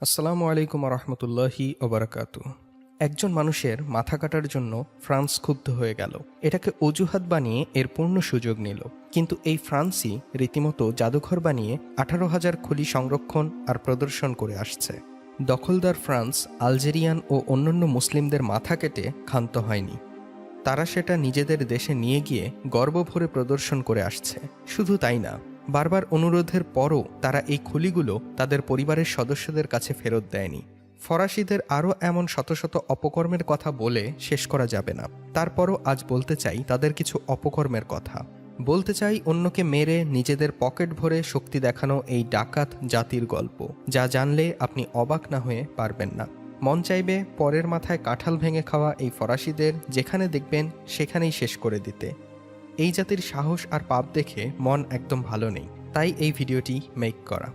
আসসালামু আলাইকুম রহমতুল্লাহি ওবরাকাতু। একজন মানুষের মাথা কাটার জন্য ফ্রান্স ক্ষুব্ধ হয়ে গেল, এটাকে অজুহাত বানিয়ে এর পূর্ণ সুযোগ নিল। কিন্তু এই ফ্রান্সই রীতিমতো জাদুঘর বানিয়ে 18,000 খুলি সংরক্ষণ আর প্রদর্শন করে আসছে। দখলদার ফ্রান্স আলজেরিয়ান ও অন্যান্য মুসলিমদের মাথা কেটে ক্ষান্ত হয়নি। তারা সেটা নিজেদের দেশে নিয়ে গিয়ে গর্ব ভরে প্রদর্শন করে আসছে। শুধু তাই না, বারবার অনুরোধের পরও তারা এই খুলিগুলো তাদের পরিবারের সদস্যদের কাছে ফেরত দেয়নি। ফরাসিদের আরও এমন শত শত অপকর্মের কথা বলে শেষ করা যাবে না। তারপরও আজ বলতে চাই তাদের কিছু অপকর্মের কথা। বলতে চাই অন্যকে মেরে নিজেদের পকেট ভরে শক্তি দেখানো এই ডাকাত জাতির গল্প, যা জানলে আপনি অবাক না হয়ে পারবেন না। মন চাইবে পরের মাথায় কাঁঠাল ভেঙে খাওয়া এই ফরাসিদের যেখানে দেখবেন সেখানেই শেষ করে দিতে। এই জাতির সাহস আর পাপ দেখে মন একদম ভালো নেই, তাই এই ভিডিওটি মেক করা।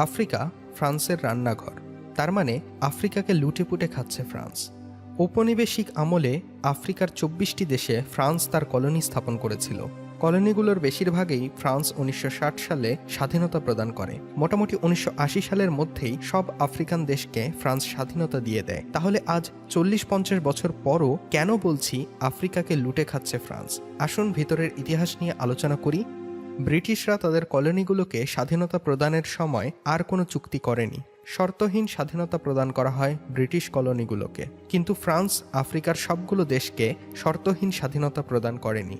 আফ্রিকা ফ্রান্সের রান্নাঘর, তার মানে আফ্রিকাকে লুটেপুটে খাচ্ছে ফ্রান্স। ঔপনিবেশিক আমলে আফ্রিকার 24টি দেশে ফ্রান্স তার কলোনি স্থাপন করেছিল। কলোনিগুলোর বেশিরভাগই ফ্রান্স 1960 সালে স্বাধীনতা প্রদান করে। মোটামুটি 1980 সালের মধ্যেই সব আফ্রিকান দেশকে ফ্রান্স স্বাধীনতা দিয়ে দেয়। তাহলে আজ 40-50 বছর পরও কেন বলছি আফ্রিকাকে লুটে খাচ্ছে ফ্রান্স? আসুন ভিতরের ইতিহাস নিয়ে আলোচনা করি। ব্রিটিশরা তাদের কলোনিগুলোকে স্বাধীনতা প্রদানের সময় আর কোনো চুক্তি করেনি। শর্তহীন স্বাধীনতা প্রদান করা হয় ব্রিটিশ কলোনিগুলোকে, কিন্তু ফ্রান্স আফ্রিকার সবগুলো দেশকে শর্তহীন স্বাধীনতা প্রদান করেনি।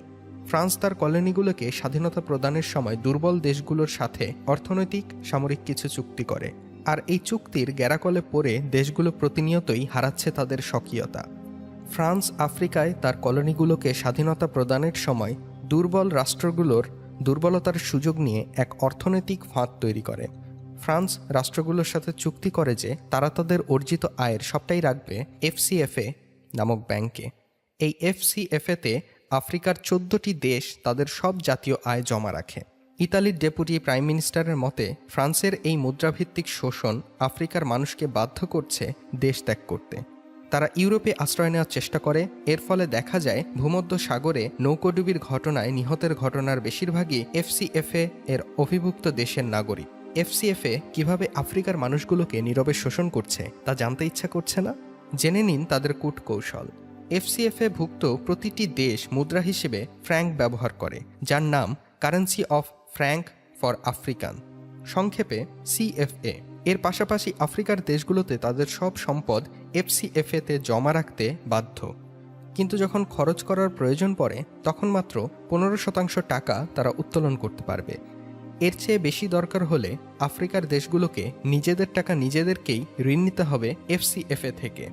ফ্রান্স তার কলোনিগুলোকে স্বাধীনতা প্রদানের সময় দুর্বল দেশগুলোর সাথে অর্থনৈতিক সামরিক কিছু চুক্তি করে, আর এই চুক্তির গ্যারাকলে পড়ে দেশগুলো প্রতিনিয়তই হারাচ্ছে তাদের স্বকীয়তা। ফ্রান্স আফ্রিকায় তার কলোনিগুলোকে স্বাধীনতা প্রদানের সময় দুর্বল রাষ্ট্রগুলোর দুর্বলতার সুযোগ নিয়ে এক অর্থনৈতিক ফাঁদ তৈরি করে। ফ্রান্স রাষ্ট্রগুলোর সাথে চুক্তি করে যে তারা তাদের অর্জিত আয়ের সবটাই রাখবে এফসিএফএ নামক ব্যাংকে। এই এফসিএফএতে আফ্রিকার 14টি দেশ তাদের সব জাতীয় আয় জমা রাখে। ইতালির ডেপুটি প্রাইম মিনিস্টারের মতে ফ্রান্সের এই মুদ্রাভিত্তিক শোষণ আফ্রিকার মানুষকে বাধ্য করছে দেশ ত্যাগ করতে। তারা ইউরোপে আশ্রয় নেওয়ার চেষ্টা করে। এর ফলে দেখা যায় ভূমধ্য সাগরে নৌকোডুবির ঘটনায় নিহতের ঘটনার বেশিরভাগই এফসিএফএ এর অভিভুক্ত দেশের নাগরিক। এফসিএফএ কিভাবে আফ্রিকার মানুষগুলোকে নীরবে শোষণ করছে তা জানতে ইচ্ছা করছে না? জেনে নিন তাদের কূটকৌশল। এফসিএফএ ভুক্ত প্রতিটি দেশ মুদ্রা হিসেবে ফ্র্যাঙ্ক ব্যবহার করে, যার নাম currency of franc for African, সংক্ষেপে সিএফএ। এর পাশাপাশি আফ্রিকার দেশগুলোতে তাদের সব সম্পদ এফসিএফএতে জমা রাখতে বাধ্য, কিন্তু যখন খরচ করার প্রয়োজন পড়ে তখন মাত্র 15% টাকা তারা উত্তোলন করতে পারবে। এর চেয়ে বেশি দরকার হলে আফ্রিকার দেশগুলোকে নিজেদের টাকা নিজেদেরকেই ঋণ নিতে হবে এফসিএফএ থেকে।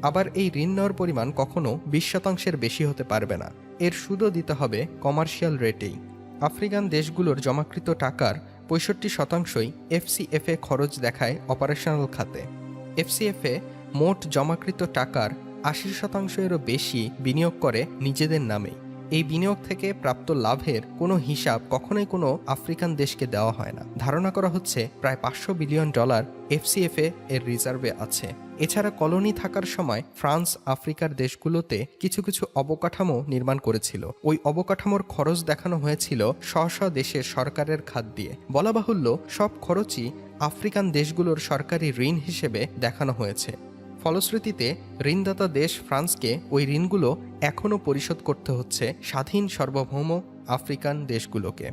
আবার এই ঋণ নেওয়ার পরিমাণ কখনো 20% বেশি হতে পারবে না। এর সুদও দিতে হবে কমার্শিয়াল রেটেই। আফ্রিকান দেশগুলোর জমাকৃত টাকার 65%ই এফসিএফএ খরচ দেখায় অপারেশনাল খাতে। এফসিএফএ মোট জমাকৃত টাকার 80%-এরও বেশি বিনিয়োগ করে নিজেদের নামে। এই বিনিয়োগ থেকে প্রাপ্ত লাভের কোনো হিসাব কখনোই কোনো আফ্রিকান দেশকে দেওয়া হয় না। ধারণা করা হচ্ছে প্রায় $500 বিলিয়ন এফসিএফএ এর রিজার্ভে আছে। এছাড়া কলোনি থাকার সময় ফ্রান্স আফ্রিকার দেশগুলোতে কিছু কিছু অবকাঠামো নির্মাণ করেছিল। ওই অবকাঠামোর খরচ দেখানো হয়েছিল স্ব দেশের সরকারের খাত দিয়ে। বলা বাহুল্য, সব খরচই আফ্রিকান দেশগুলোর সরকারি ঋণ হিসেবে দেখানো হয়েছে। ফলশ্রুতিতে ঋণদাতা দেশ ফ্রান্সকে ওই ঋণগুলো এখনও পরিশোধ করতে হচ্ছে স্বাধীন সার্বভৌম আফ্রিকান দেশগুলোকে।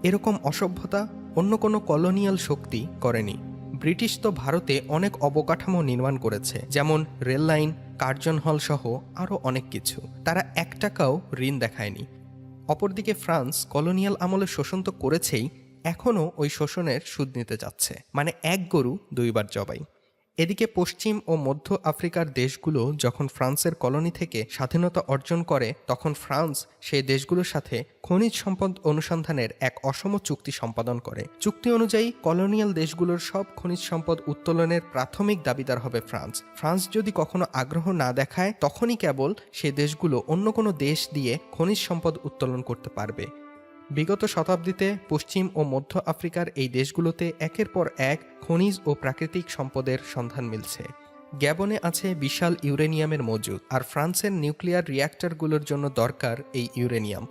এরকম অসভ্যতা অন্য কোনো কলোনিয়াল শক্তি করেনি। ব্রিটিশ তো ভারতে অনেক অবকাঠামো নির্মাণ করেছে, যেমন রেল লাইন, কার্জন হল সহ আরও অনেক কিছু। তারা 1 টাকাও ঋণ দেখায়নি। অপরদিকে ফ্রান্স কলোনিয়াল আমলে শোষণ তো করেছেই, এখনও ওই শোষণের সুদ নিতে যাচ্ছে, মানে এক গরু 2 বার জবাই। এদিকে পশ্চিম ও মধ্য আফ্রিকার দেশগুলো যখন ফ্রান্সের কলোনি থেকে স্বাধীনতা অর্জন করে তখন ফ্রান্স সেই দেশগুলোর সাথে খনিজ সম্পদ অনুসন্ধানের এক অসম চুক্তি সম্পাদন করে। চুক্তি অনুযায়ী কলোনিয়াল দেশগুলোর সব খনিজ সম্পদ উত্তোলনের প্রাথমিক দাবিদার হবে ফ্রান্স। ফ্রান্স যদি কখনো আগ্রহ না দেখায় তখনই কেবল সে দেশগুলো অন্য কোনো দেশ দিয়ে খনিজ সম্পদ উত্তোলন করতে পারবে। বিগত শতাব্দীতে পশ্চিম ও মধ্য আফ্রিকার এই দেশগুলোতে একের পর এক খনিজ ও প্রাকৃতিক সম্পদের সন্ধান মিলছে। গ্যাবনে আছে বিশাল ইউরেনিয়ামের মজুদ, আর ফ্রান্সের নিউক্লিয়ার রিয়্যাক্টরগুলোর জন্য দরকার এই ইউরেনিয়াম।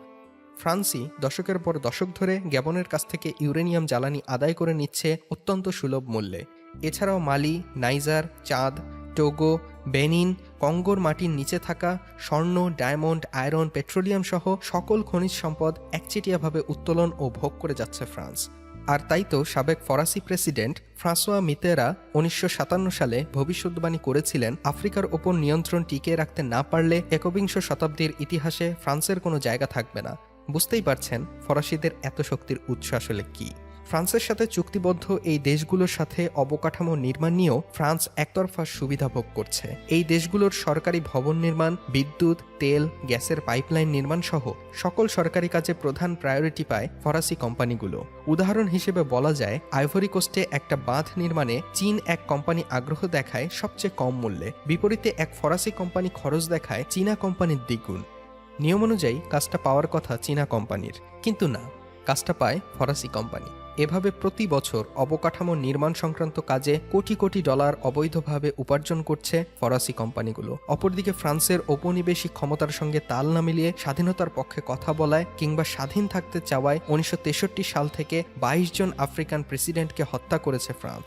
ফ্রান্সই দশকের পর দশক ধরে গ্যাবনের কাছ থেকে ইউরেনিয়াম জ্বালানি আদায় করে নিচ্ছে অত্যন্ত সুলভ মূল্যে। এছাড়াও মালি, নাইজার, চাঁদ, টোগো, বেনিন, কঙ্গোর মাটির নিচে থাকা স্বর্ণ, ডায়মন্ড, আয়রন, পেট্রোলিয়াম সহ সকল খনিজ সম্পদ একচেটিয়াভাবে উত্তোলন ও ভোগ করে যাচ্ছে ফ্রান্স। আর তাই তো সাবেক ফরাসি প্রেসিডেন্ট ফ্রাঁসোয়া মিতেরা 1957 সালে ভবিষ্যদ্বাণী করেছিলেন, আফ্রিকার ওপর নিয়ন্ত্রণ টিকিয়ে রাখতে না পারলে একবিংশ শতাব্দীর ইতিহাসে ফ্রান্সের কোনো জায়গা থাকবে না। বুঝতেই পারছেন ফরাসিদের এত শক্তির উৎস আসলে কি। ফ্রান্সের সাথে চুক্তিবদ্ধ এই দেশগুলোর সাথে অবকাঠামো নির্মাণ নিয়েও ফ্রান্স একতরফা সুবিধা ভোগ করছে। এই দেশগুলোর সরকারি ভবন নির্মাণ, বিদ্যুৎ, তেল, গ্যাসের পাইপলাইন নির্মাণ সহ সকল সরকারি কাজে প্রধান প্রায়োরিটি পায় ফরাসি কোম্পানিগুলো। উদাহরণ হিসেবে বলা যায়, আইভরি কোস্টে একটা বাঁধ নির্মাণে চীন এক কোম্পানি আগ্রহ দেখায় সবচেয়ে কম মূল্যে, বিপরীতে এক ফরাসি কোম্পানি খরচ দেখায় চীনা কোম্পানির দ্বিগুণ। নিয়ম অনুযায়ী কাজটা পাওয়ার কথা চীনা কোম্পানির, কিন্তু না, কাজটা পায় ফরাসি কোম্পানি। এভাবে প্রতি বছর অবকাঠামো নির্মাণ সংক্রান্ত কাজে কোটি কোটি ডলার অবৈধভাবে উপার্জন করছে ফরাসি কোম্পানিগুলো। অপরদিকে ফ্রান্সের ঔপনিবেশিক ক্ষমতার সঙ্গে তাল না মিলিয়ে স্বাধীনতার পক্ষে কথা বলায় কিংবা স্বাধীন থাকতে চাওয়ায় 1963 সাল থেকে 22 জন আফ্রিকান প্রেসিডেন্টকে হত্যা করেছে ফ্রান্স।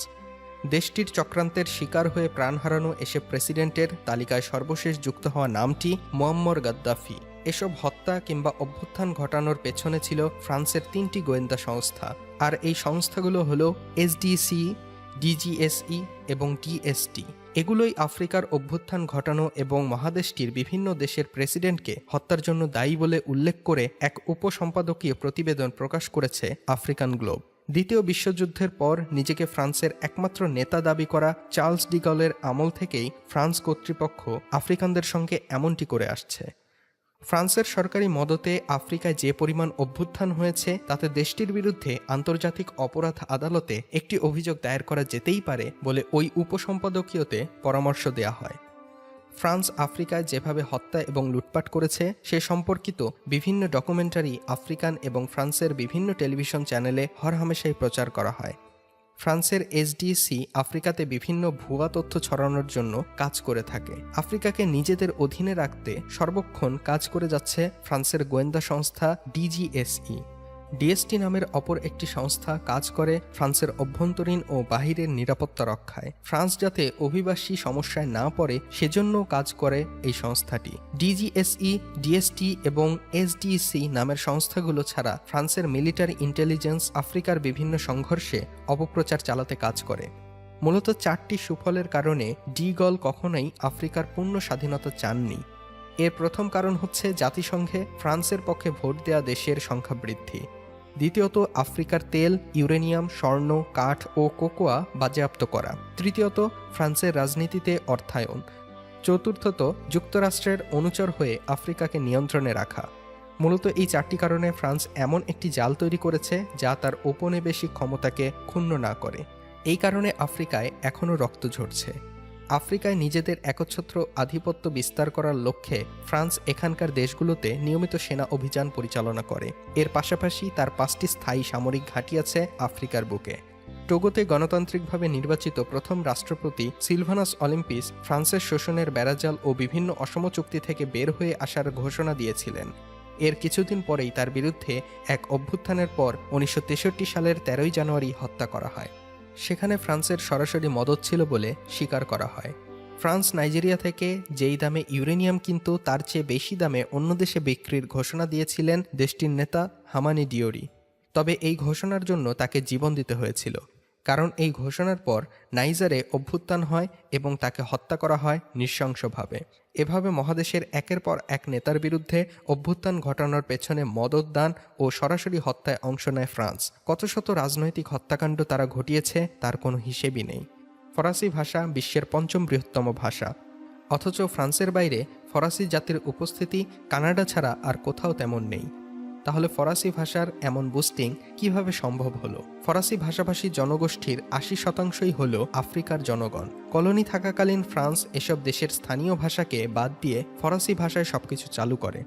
দেশটির চক্রান্তের শিকার হয়ে প্রাণ হারানো এসব প্রেসিডেন্টের তালিকায় সর্বশেষ যুক্ত হওয়া নামটি মুয়াম্মার গাদ্দাফি। এসব হত্যা কিংবা অভ্যুত্থান ঘটানোর পেছনে ছিল ফ্রান্সের 3টি গোয়েন্দা সংস্থা, আর এই সংস্থাগুলো হলো এসডিসি, ডিজিএসই এবং টিএসটি। এগুলোই আফ্রিকার অভ্যুত্থান ঘটানো এবং মহাদেশটির বিভিন্ন দেশের প্রেসিডেন্টকে হত্যার জন্য দায়ী বলে উল্লেখ করে এক উপসম্পাদকীয় প্রতিবেদন প্রকাশ করেছে আফ্রিকান গ্লোব। দ্বিতীয় বিশ্বযুদ্ধের পর নিজেকে ফ্রান্সের একমাত্র নেতা দাবি করা চার্লস ডিগলের আমল থেকেই ফ্রান্স কর্তৃপক্ষ আফ্রিকানদের সঙ্গে এমনটি করে আসছে। ফ্রান্সের সরকারি মদতে আফ্রিকায় যে পরিমাণ অভ্যুত্থান হয়েছে তাতে দেশটির বিরুদ্ধে আন্তর্জাতিক অপরাধ আদালতে একটি অভিযোগ দায়ের করা যেতেই পারে বলে ওই উপসম্পাদকীয়তে পরামর্শ দেয়া হয়। ফ্রান্স আফ্রিকায় যেভাবে হত্যা এবং লুটপাট করেছে সে সম্পর্কিত বিভিন্ন ডকুমেন্টারি আফ্রিকান এবং ফ্রান্সের বিভিন্ন টেলিভিশন চ্যানেলে হরহামেশাই প্রচার করা হয়। ফ্রান্সের এসডিসি আফ্রিকাতে বিভিন্ন ভুয়া তথ্য ছড়ানোর জন্য কাজ করে থাকে। আফ্রিকাকে নিজেদের অধীনে রাখতে সর্বক্ষণ কাজ করে যাচ্ছে ফ্রান্সের গোয়েন্দা সংস্থা ডিজিএসই। ডিএসটি নামের অপর একটি সংস্থা কাজ করে ফ্রান্সের অভ্যন্তরীণ ও বাহিরের নিরাপত্তা রক্ষায়। ফ্রান্স যাতে অভিবাসী সমস্যায় না পড়ে সেজন্য কাজ করে এই সংস্থাটি। ডিজিএসই, ডিএসটি এবং এসডিসি নামের সংস্থাগুলো ছাড়া ফ্রান্সের মিলিটারি ইন্টেলিজেন্স আফ্রিকার বিভিন্ন সংঘর্ষে অপপ্রচার চালাতে কাজ করে। মূলত 4টি সুফলের কারণে ডিগল কখনোই আফ্রিকার পূর্ণ স্বাধীনতা চাননি। এর প্রথম কারণ হচ্ছে জাতিসংঘে ফ্রান্সের পক্ষে ভোট দেয়া দেশের সংখ্যা বৃদ্ধি। দ্বিতীয়ত, আফ্রিকার তেল, ইউরেনিয়াম, স্বর্ণ, কাঠ ও কোকোয়া বাজেয়াপ্ত করা। তৃতীয়ত, ফ্রান্সের রাজনীতিতে অর্থায়ন। চতুর্থত, যুক্তরাষ্ট্রের অনুচর হয়ে আফ্রিকাকে নিয়ন্ত্রণে রাখা। মূলত এই 4টি কারণে ফ্রান্স এমন একটি জাল তৈরি করেছে যা তার ঔপনিবেশিক ক্ষমতাকে ক্ষুণ্ণ না করে। এই কারণে আফ্রিকায় এখনও রক্ত ঝরছে। আফ্রিকায় নিজেদের একচ্ছত্র আধিপত্য বিস্তার করার লক্ষ্যে ফ্রান্স এখানকার দেশগুলোতে নিয়মিত সেনা অভিযান পরিচালনা করে। এর পাশাপাশি তার 5টি স্থায়ী সামরিক ঘাঁটি আছে আফ্রিকার বুকে। টোগোতে গণতান্ত্রিকভাবে নির্বাচিত প্রথম রাষ্ট্রপতি সিলভানাস অলিম্পিস ফ্রান্সের শোষণের বেড়াজাল ও বিভিন্ন অসম চুক্তি থেকে বের হয়ে আসার ঘোষণা দিয়েছিলেন। এর কিছুদিন পরেই তার বিরুদ্ধে এক অভ্যুত্থানের পর 1963 সালের 13 জানুয়ারি হত্যা করা হয়। সেখানে ফ্রান্সের সরাসরি মদত ছিল বলে স্বীকার করা হয়। ফ্রান্স নাইজেরিয়া থেকে যেই দামে ইউরেনিয়াম কিনতো তার চেয়ে বেশি দামে অন্য দেশে বিক্রির ঘোষণা দিয়েছিলেন দেশটির নেতা হামানি ডিওরি। তবে এই ঘোষণার জন্য তাকে জীবন দিতে হয়েছিল, কারণ এই ঘোষণার পর নাইজারে অভ্যুত্থান হয় এবং তাকে হত্যা করা হয় নৃশংসভাবে। এভাবে মহাদেশের একের পর এক নেতার বিরুদ্ধে অভ্যুত্থান ঘটানোর পেছনে মদত দান ও সরাসরি হত্যায় অংশ নেয় ফ্রান্স। কত শত রাজনৈতিক হত্যাকাণ্ড তারা ঘটিয়েছে তার কোনো হিসেবই নেই। ফরাসি ভাষা বিশ্বের 5ম বৃহত্তম ভাষা, অথচ ফ্রান্সের বাইরে ফরাসি জাতির উপস্থিতি কানাডা ছাড়া আর কোথাও তেমন নেই। তাহলে ফরাসি ভাষার এমন বুস্টিং কিভাবে সম্ভব হলো? ফরাসি ভাষাভাষী জনগোষ্ঠীর 80% হলো আফ্রিকার জনগণ। কলোনি থাকাকালীন ফ্রান্স এসব দেশের স্থানীয় ভাষাকে বাদ দিয়ে ফরাসি ভাষায় সবকিছু চালু করে।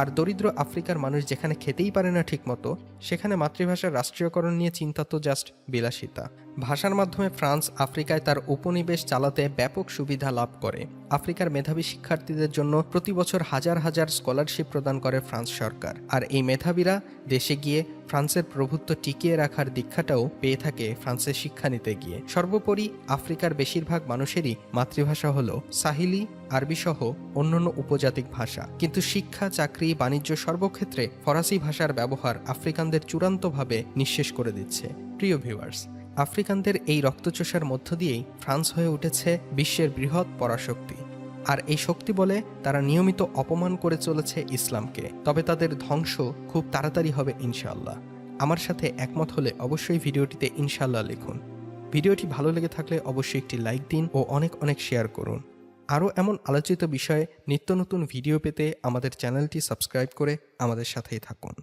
আর দরিদ্র আফ্রিকার মানুষ যেখানে খেতেই পারে না ঠিকমতো, সেখানে মাতৃভাষার রাষ্ট্রীয়করণ নিয়ে চিন্তা তো জাস্ট বিলাসিতা। ভাষার মাধ্যমে ফ্রান্স আফ্রিকায় তার উপনিবেশ চালাতে ব্যাপক সুবিধা লাভ করে। আফ্রিকার মেধাবী শিক্ষার্থীদের জন্য প্রতি বছর হাজার হাজার স্কলারশিপ প্রদান করে ফ্রান্স সরকার। আর এই মেধাবীরা দেশে গিয়ে ফ্রান্সের প্রভুত্ব টিকিয়ে রাখার দীক্ষাটাও পেয়ে থাকে ফ্রান্সের শিক্ষা নিতে গিয়ে। সর্বোপরি আফ্রিকার বেশিরভাগ মানুষেরই মাতৃভাষা হলো সাহিলি, আরবি সহ অন্যান্য উপজাতিক ভাষা। কিন্তু শিক্ষা, চাকরি, বাণিজ্য সর্বক্ষেত্রে ফরাসি ভাষার ব্যবহার আফ্রিকানদের চূড়ান্তভাবে নিঃশেষ করে দিচ্ছে। প্রিয় ভিউয়ার্স, আফ্রিকানদের এই রক্তচোষার মধ্য দিয়েই ফ্রান্স হয়ে উঠেছে বিশ্বের বৃহৎ পরাশক্তি। আর এই শক্তি বলে তারা নিয়মিত অপমান করে চলেছে ইসলামকে। তবে তাদের ধ্বংস খুব তাড়াতাড়ি হবে ইনশাআল্লাহ। আমার সাথে একমত হলে অবশ্যই ভিডিওটিতে ইনশাআল্লাহ লিখুন। ভিডিওটি ভালো লেগে থাকলে অবশ্যই একটি লাইক দিন ও অনেক অনেক শেয়ার করুন। আরও এমন আলোচিত বিষয়ে নিত্য নতুন ভিডিও পেতে আমাদের চ্যানেলটি সাবস্ক্রাইব করে আমাদের সাথেই থাকুন।